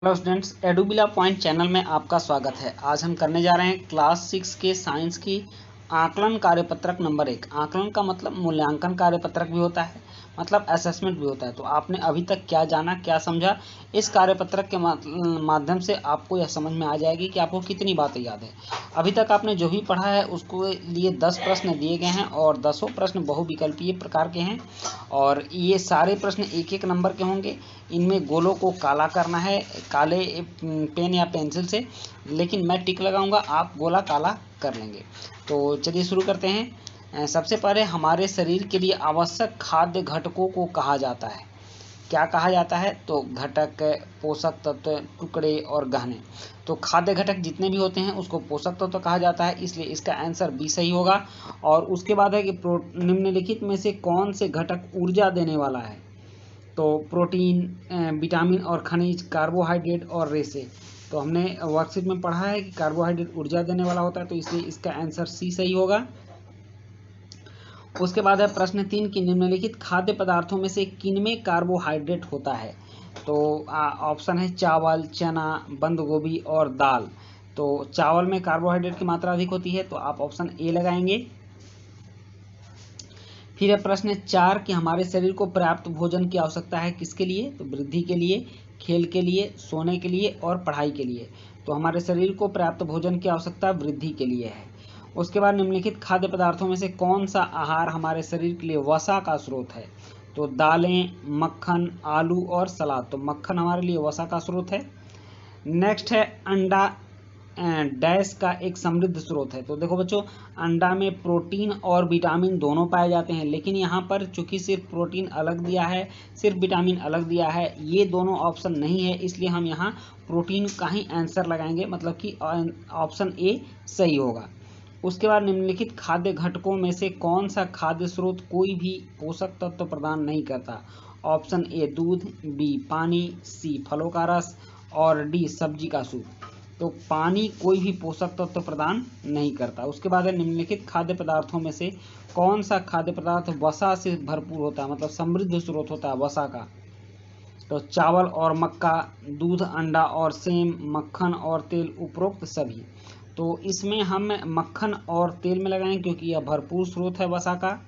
Hello students, एडुबिला point channel में आपका स्वागत है। आज हम करने जा रहे हैं क्लास 6 के साइंस की आकलन कार्यपत्रक नंबर 1। आकलन का मतलब मूल्यांकन कार्यपत्रक भी होता है, मतलब असेसमेंट भी होता है। तो आपने अभी तक क्या जाना, क्या समझा, इस कार्यपत्रक के माध्यम से आपको यह समझ में आ जाएगी कि आपको कितनी बातें याद है। अभी तक आपने जो भी पढ़ा है उसको लिए 10 प्रश्न दिए गए हैं और 10 प्रश्न बहुविकल्पीय प्रकार के हैं और ये सारे प्रश्न एक एक नंबर के होंगे। इनमें गोलों को काला करना है काले पेन या पेंसिल से, लेकिन मैं टिक लगाऊंगा, आप गोला काला कर लेंगे। तो चलिए शुरू करते हैं। सबसे पहले हमारे शरीर के लिए आवश्यक खाद्य घटकों को कहा जाता है। क्या कहा जाता है? तो घटक, पोषक तत्व, टुकड़े और गहने। तो खाद्य घटक जितने भी होते हैं उसको पोषक तत्व कहा जाता है, इसलिए इसका आंसर बी सही होगा। और उसके बाद है कि निम्नलिखित में से कौन से घटक ऊर्जा देने वाला है? तो प्रोटीन, विटामिन और खनिज, कार्बोहाइड्रेट और रेशे। तो हमने वर्कशीट में पढ़ा है कि कार्बोहाइड्रेट ऊर्जा देने वाला होता है, तो इसलिए इसका आंसर सी सही होगा। उसके बाद है प्रश्न 3 की निम्नलिखित खाद्य पदार्थों में से किनमें कार्बोहाइड्रेट होता है? तो ऑप्शन है चावल, चना, बंद गोभी और दाल। तो चावल में कार्बोहाइड्रेट की मात्रा अधिक होती है, तो आप ऑप्शन ए लगाएंगे। फिर है प्रश्न 4 कि हमारे शरीर को पर्याप्त भोजन की आवश्यकता है किसके लिए? तो वृद्धि के लिए, खेल के लिए, सोने के लिए और पढ़ाई के लिए। तो हमारे शरीर को पर्याप्त भोजन की आवश्यकता वृद्धि के लिए है। उसके बाद निम्नलिखित खाद्य पदार्थों में से कौन सा आहार हमारे शरीर के लिए वसा का स्रोत है? तो दालें, मक्खन, आलू और सलाद। तो मक्खन हमारे लिए वसा का स्रोत है। नेक्स्ट है अंडा डैश का एक समृद्ध स्रोत है। तो देखो बच्चों, अंडा में प्रोटीन और विटामिन दोनों पाए जाते हैं, लेकिन यहाँ पर चूंकि सिर्फ प्रोटीन अलग दिया है, सिर्फ विटामिन अलग दिया है, ये दोनों ऑप्शन नहीं है, इसलिए हम यहाँ प्रोटीन का ही आंसर लगाएंगे, मतलब कि ऑप्शन ए सही होगा। उसके बाद निम्नलिखित खाद्य घटकों में से कौन सा खाद्य स्रोत कोई भी पोषक तत्व प्रदान नहीं करता? ऑप्शन ए दूध, बी पानी, सी फलों का रस और डी सब्जी का सूप। तो पानी कोई भी पोषक तत्व प्रदान नहीं करता। उसके बाद है निम्नलिखित खाद्य पदार्थों में से कौन सा खाद्य पदार्थ वसा से भरपूर होता है, मतलब समृद्ध स्रोत होता है वसा का? तो चावल और मक्का, दूध, अंडा और सेम, मक्खन और तेल, उपरोक्त सभी। तो इसमें हम मक्खन और तेल में लगाएं क्योंकि यह भरपूर स्रोत है वसा का।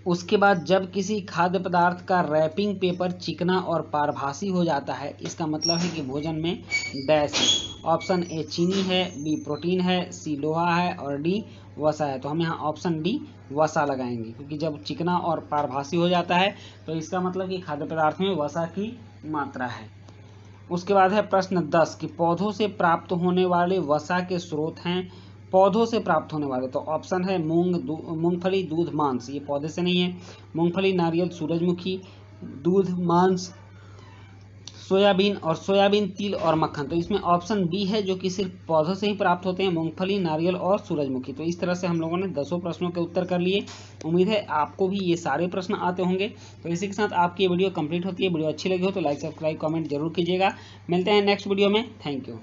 उसके बाद जब किसी खाद्य पदार्थ का रैपिंग पेपर चिकना और पारभासी हो जाता है, इसका मतलब है कि भोजन में डैश है। ऑप्शन ए चीनी है, बी प्रोटीन है, सी लोहा है और डी वसा है। तो हम यहाँ ऑप्शन डी वसा लगाएंगे, क्योंकि जब चिकना और पारभासी हो जाता है तो इसका मतलब कि खाद्य पदार्थ में वसा की मात्रा है। उसके बाद है प्रश्न 10 कि पौधों से प्राप्त होने वाले वसा के स्रोत हैं। पौधों से प्राप्त होने वाले, तो ऑप्शन है मूंगफली, दूध, मांस। ये पौधे से नहीं है। मूंगफली, नारियल, सूरजमुखी, दूध, मांस, सोयाबीन और सोयाबीन, तिल और मक्खन। तो इसमें ऑप्शन बी है जो कि सिर्फ पौधों से ही प्राप्त होते हैं, मूंगफली, नारियल और सूरजमुखी। तो इस तरह से हम लोगों ने 10 प्रश्नों के उत्तर कर लिए। उम्मीद है आपको भी ये सारे प्रश्न आते होंगे। तो इसी के साथ आपकी ये वीडियो कंप्लीट होती है। वीडियो अच्छी लगी हो तो लाइक, सब्सक्राइब, कमेंट जरूर कीजिएगा। मिलते हैं नेक्स्ट वीडियो में। Thank you.